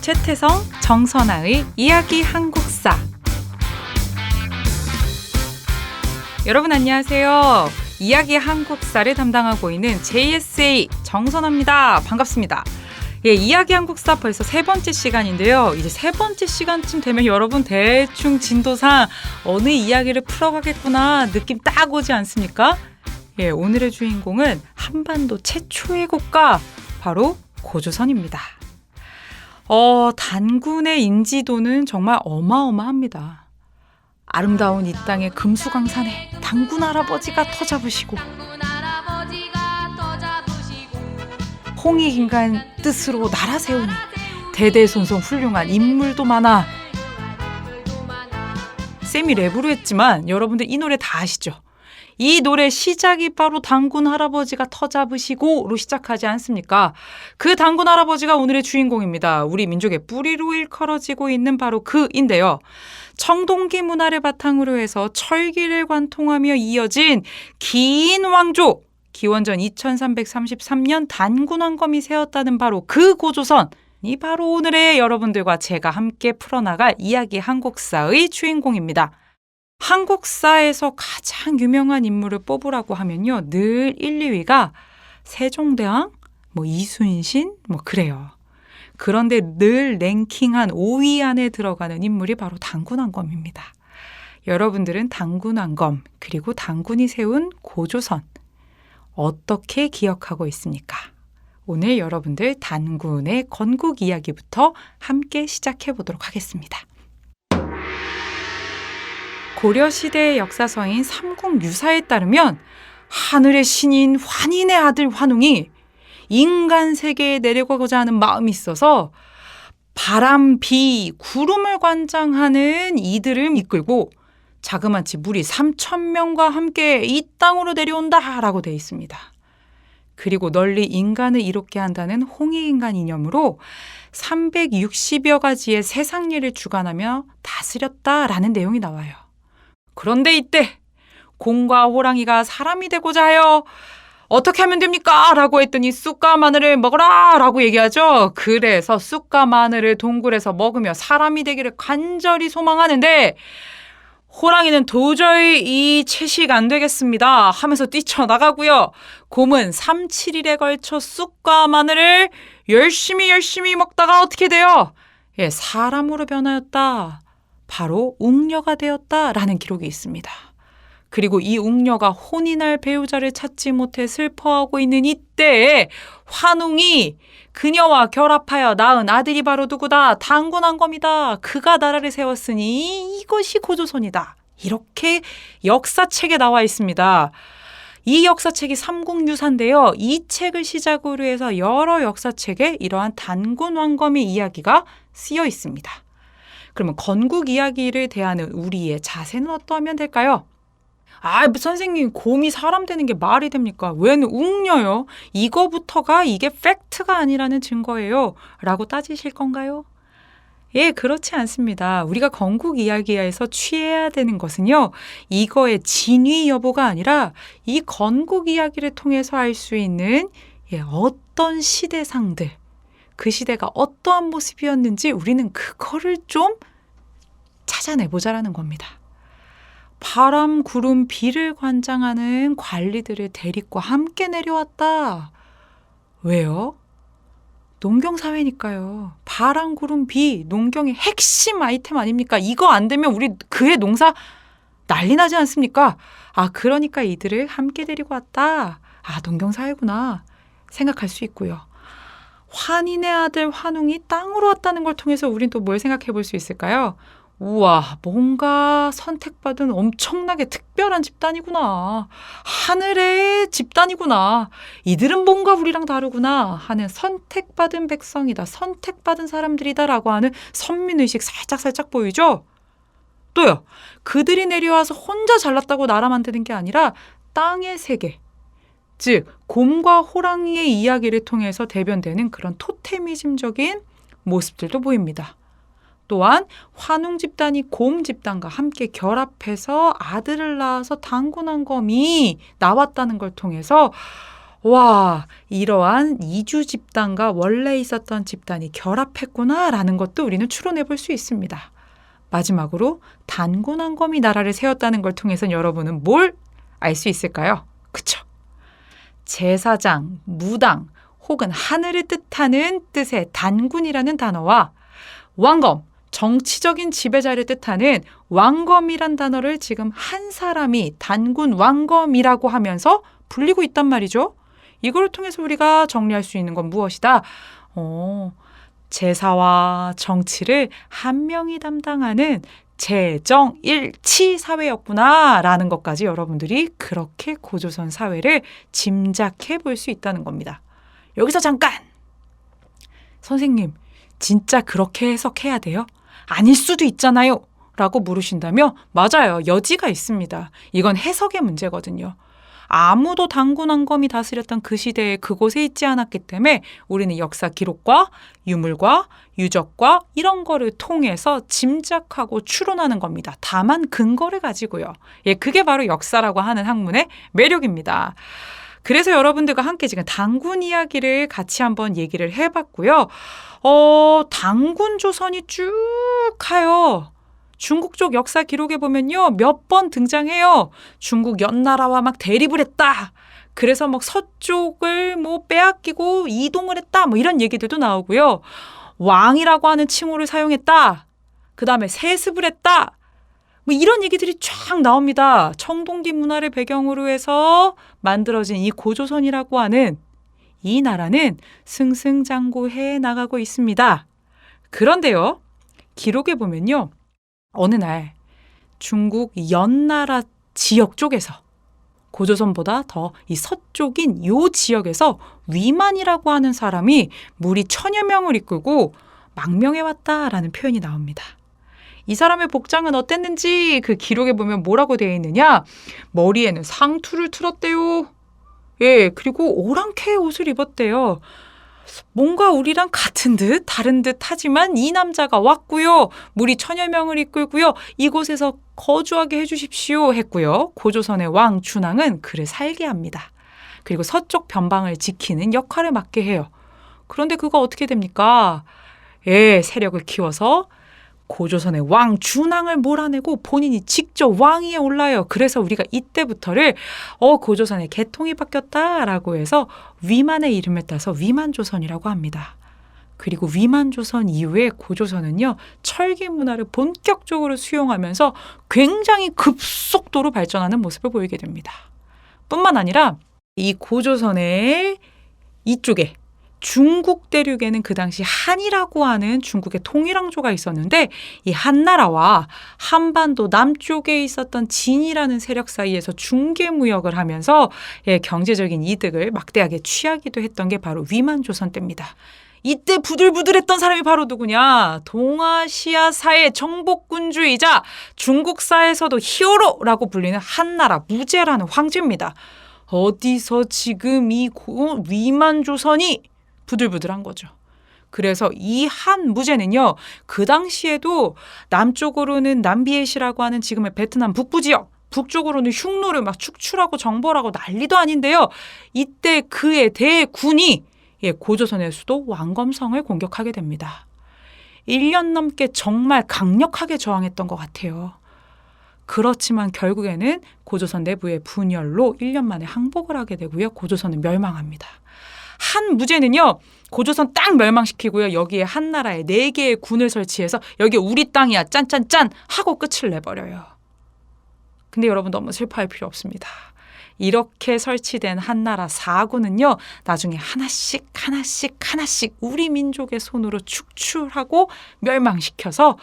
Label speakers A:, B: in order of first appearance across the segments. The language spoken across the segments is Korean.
A: 최태성, 정선아의 이야기 한국사. 여러분 안녕하세요. 이야기 한국사를 담당하고 있는 JSA 정선아입니다. 반갑습니다. 예, 이야기 한국사 벌써 세 번째 시간인데요. 이제 세 번째 시간쯤 되면 여러분 대충 진도상 어느 이야기를 풀어가겠구나 느낌 딱 오지 않습니까? 예, 오늘의 주인공은 한반도 최초의 국가 바로 고조선입니다. 단군의 인지도는 정말 어마어마합니다. 아름다운 이 땅의 금수강산에 단군 할아버지가 터 잡으시고 홍익인간 뜻으로 나라 세우니 대대손손 훌륭한 인물도 많아. 쌤이 랩으로 했지만 여러분들 이 노래 다 아시죠? 이 노래 시작이 바로 단군 할아버지가 터 잡으시고로 시작하지 않습니까? 그 단군 할아버지가 오늘의 주인공입니다. 우리 민족의 뿌리로 일컬어지고 있는 바로 그인데요. 청동기 문화를 바탕으로 해서 철기를 관통하며 이어진 긴 왕조, 기원전 2333년 단군왕검이 세웠다는 바로 그 고조선이 바로 오늘의 여러분들과 제가 함께 풀어나갈 이야기 한국사의 주인공입니다. 한국사에서 가장 유명한 인물을 뽑으라고 하면요, 늘 1, 2위가 세종대왕, 이순신, 그래요. 그런데 늘 랭킹한 5위 안에 들어가는 인물이 바로 단군왕검입니다. 여러분들은 단군왕검 그리고 단군이 세운 고조선 어떻게 기억하고 있습니까? 오늘 여러분들 단군의 건국 이야기부터 함께 시작해 보도록 하겠습니다. 고려시대의 역사서인 삼국유사에 따르면 하늘의 신인 환인의 아들 환웅이 인간 세계에 내려가고자 하는 마음이 있어서 바람, 비, 구름을 관장하는 이들을 이끌고 자그마치 무리 3,000명과 함께 이 땅으로 내려온다라고 되어 있습니다. 그리고 널리 인간을 이롭게 한다는 홍익인간 이념으로 360여 가지의 세상일을 주관하며 다스렸다라는 내용이 나와요. 그런데 이때 곰과 호랑이가 사람이 되고자 하여 어떻게 하면 됩니까? 라고 했더니 쑥과 마늘을 먹어라! 라고 얘기하죠. 그래서 쑥과 마늘을 동굴에서 먹으며 사람이 되기를 간절히 소망하는데 호랑이는 도저히 이 채식 안 되겠습니다 하면서 뛰쳐나가고요. 곰은 3, 7일에 걸쳐 쑥과 마늘을 열심히 먹다가 어떻게 돼요? 예, 사람으로 변하였다. 바로 웅녀가 되었다라는 기록이 있습니다. 그리고 이 웅녀가 혼인할 배우자를 찾지 못해 슬퍼하고 있는 이때에 환웅이 그녀와 결합하여 낳은 아들이 바로 누구다? 단군왕검이다. 그가 나라를 세웠으니 이것이 고조선이다. 이렇게 역사책에 나와 있습니다. 이 역사책이 삼국유사인데요. 이 책을 시작으로 해서 여러 역사책에 이러한 단군왕검의 이야기가 쓰여 있습니다. 그러면 건국 이야기를 대하는 우리의 자세는 어떠하면 될까요? 선생님, 곰이 사람 되는 게 말이 됩니까? 왜는 웅녀요? 이거부터가 이게 팩트가 아니라는 증거예요. 라고 따지실 건가요? 예, 그렇지 않습니다. 우리가 건국 이야기에서 취해야 되는 것은요, 이거의 진위 여부가 아니라 이 건국 이야기를 통해서 알 수 있는 어떤 시대상들, 그 시대가 어떠한 모습이었는지 우리는 그거를 좀 찾아내보자라는 겁니다. 바람, 구름, 비를 관장하는 관리들을 데리고 함께 내려왔다. 왜요? 농경사회니까요. 바람, 구름, 비, 농경의 핵심 아이템 아닙니까? 이거 안 되면 우리 그해 농사 난리 나지 않습니까? 그러니까 이들을 함께 데리고 왔다. 농경사회구나 생각할 수 있고요. 환인의 아들 환웅이 땅으로 왔다는 걸 통해서 우린 또 뭘 생각해 볼 수 있을까요? 우와, 뭔가 선택받은 엄청나게 특별한 집단이구나. 하늘의 집단이구나. 이들은 뭔가 우리랑 다르구나 하는 선택받은 백성이다. 선택받은 사람들이다라고 하는 선민의식 살짝 보이죠? 또요. 그들이 내려와서 혼자 잘났다고 나라 만드는 게 아니라 땅의 세계, 즉 곰과 호랑이의 이야기를 통해서 대변되는 그런 토테미즘적인 모습들도 보입니다. 또한 환웅 집단이 곰 집단과 함께 결합해서 아들을 낳아서 단군왕검이 나왔다는 걸 통해서 와, 이러한 이주 집단과 원래 있었던 집단이 결합했구나라는 것도 우리는 추론해 볼 수 있습니다. 마지막으로 단군왕검이 나라를 세웠다는 걸 통해서 여러분은 뭘 알 수 있을까요? 그쵸? 제사장, 무당 혹은 하늘을 뜻하는 뜻의 단군이라는 단어와 왕검, 정치적인 지배자를 뜻하는 왕검이란 단어를 지금 한 사람이 단군 왕검이라고 하면서 불리고 있단 말이죠. 이걸 통해서 우리가 정리할 수 있는 건 무엇이다? 제사와 정치를 한 명이 담당하는 재정일치 사회였구나라는 것까지 여러분들이 그렇게 고조선 사회를 짐작해 볼 수 있다는 겁니다. 여기서 잠깐! 선생님, 진짜 그렇게 해석해야 돼요? 아닐 수도 있잖아요. 라고 물으신다면 맞아요. 여지가 있습니다. 이건 해석의 문제거든요. 아무도 단군왕검이 다스렸던 그 시대에 그곳에 있지 않았기 때문에 우리는 역사 기록과 유물과 유적과 이런 거를 통해서 짐작하고 추론하는 겁니다. 다만 근거를 가지고요. 예, 그게 바로 역사라고 하는 학문의 매력입니다. 그래서 여러분들과 함께 지금 단군 이야기를 같이 한번 얘기를 해봤고요. 단군 조선이 쭉 가요. 중국 쪽 역사 기록에 보면요. 몇 번 등장해요. 중국 연나라와 막 대립을 했다. 그래서 막 서쪽을 뭐 빼앗기고 이동을 했다. 뭐 이런 얘기들도 나오고요. 왕이라고 하는 칭호를 사용했다. 그 다음에 세습을 했다. 뭐 이런 얘기들이 쫙 나옵니다. 청동기 문화를 배경으로 해서 만들어진 이 고조선이라고 하는 이 나라는 승승장구해 나가고 있습니다. 그런데요. 기록에 보면요. 어느 날 중국 연나라 지역 쪽에서 고조선보다 더 이 서쪽인 요 지역에서 위만이라고 하는 사람이 무리 1000여 명을 이끌고 망명해 왔다라는 표현이 나옵니다. 이 사람의 복장은 어땠는지 그 기록에 보면 뭐라고 되어 있느냐? 머리에는 상투를 틀었대요. 예, 그리고 오랑캐 옷을 입었대요. 뭔가 우리랑 같은 듯 다른 듯 하지만 이 남자가 왔고요. 무리 1000여 명을 이끌고요. 이곳에서 거주하게 해주십시오 했고요. 고조선의 왕 준왕은 그를 살게 합니다. 그리고 서쪽 변방을 지키는 역할을 맡게 해요. 그런데 그거 어떻게 됩니까? 예, 세력을 키워서 고조선의 왕 준왕을 몰아내고 본인이 직접 왕위에 올라요. 그래서 우리가 이때부터를 고조선의 계통이 바뀌었다라고 해서 위만의 이름을 따서 위만조선이라고 합니다. 그리고 위만조선 이후에 고조선은요. 철기 문화를 본격적으로 수용하면서 굉장히 급속도로 발전하는 모습을 보이게 됩니다. 뿐만 아니라 이 고조선의 이쪽에 중국 대륙에는 그 당시 한이라고 하는 중국의 통일왕조가 있었는데 이 한나라와 한반도 남쪽에 있었던 진이라는 세력 사이에서 중개무역을 하면서 경제적인 이득을 막대하게 취하기도 했던 게 바로 위만조선 때입니다. 이때 부들부들했던 사람이 바로 누구냐? 동아시아사의 정복군주이자 중국사에서도 히어로라고 불리는 한나라 무제라는 황제입니다. 어디서 지금 이 위만조선이 부들부들한 거죠. 그래서 이 한 무제는요. 그 당시에도 남쪽으로는 남비에시라고 하는 지금의 베트남 북부 지역, 북쪽으로는 흉노를 막 축출하고 정벌하고 난리도 아닌데요. 이때 그의 대군이 고조선의 수도 왕검성을 공격하게 됩니다. 1년 넘게 정말 강력하게 저항했던 것 같아요. 그렇지만 결국에는 고조선 내부의 분열로 1년 만에 항복을 하게 되고요. 고조선은 멸망합니다. 한 무제는요. 고조선 딱 멸망시키고요. 여기에 한나라에 4개의 군을 설치해서 여기 우리 땅이야 짠짠짠 하고 끝을 내버려요. 근데 여러분 너무 슬퍼할 필요 없습니다. 이렇게 설치된 한나라 4군은요. 나중에 하나씩 우리 민족의 손으로 축출하고 멸망시켜서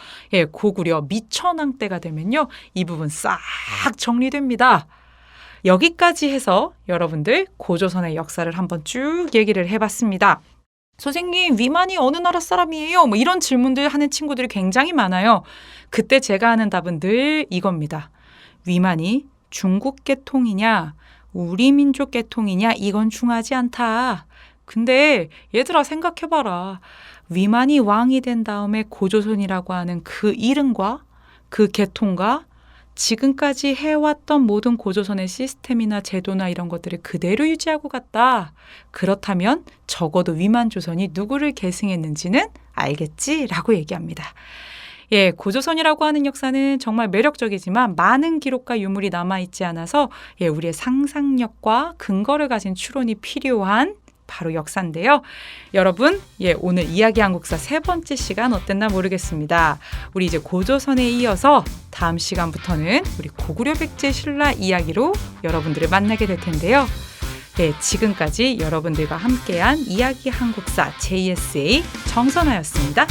A: 고구려 미천왕 때가 되면요. 이 부분 싹 정리됩니다. 여기까지 해서 여러분들 고조선의 역사를 한번 쭉 얘기를 해봤습니다. 선생님, 위만이 어느 나라 사람이에요? 뭐 이런 질문들 하는 친구들이 굉장히 많아요. 그때 제가 하는 답은 늘 이겁니다. 위만이 중국 계통이냐 우리 민족 계통이냐 이건 중요하지 않다. 근데 얘들아 생각해봐라. 위만이 왕이 된 다음에 고조선이라고 하는 그 이름과 그 계통과 지금까지 해왔던 모든 고조선의 시스템이나 제도나 이런 것들을 그대로 유지하고 갔다. 그렇다면 적어도 위만 조선이 누구를 계승했는지는 알겠지? 라고 얘기합니다. 예, 고조선이라고 하는 역사는 정말 매력적이지만 많은 기록과 유물이 남아있지 않아서 우리의 상상력과 근거를 가진 추론이 필요한 바로 역사인데요. 여러분, 오늘 이야기 한국사 3번째 시간 어땠나 모르겠습니다. 우리 이제 고조선에 이어서 다음 시간부터는 우리 고구려 백제 신라 이야기로 여러분들을 만나게 될 텐데요. 네, 지금까지 여러분들과 함께한 이야기 한국사 JSA 정선아였습니다.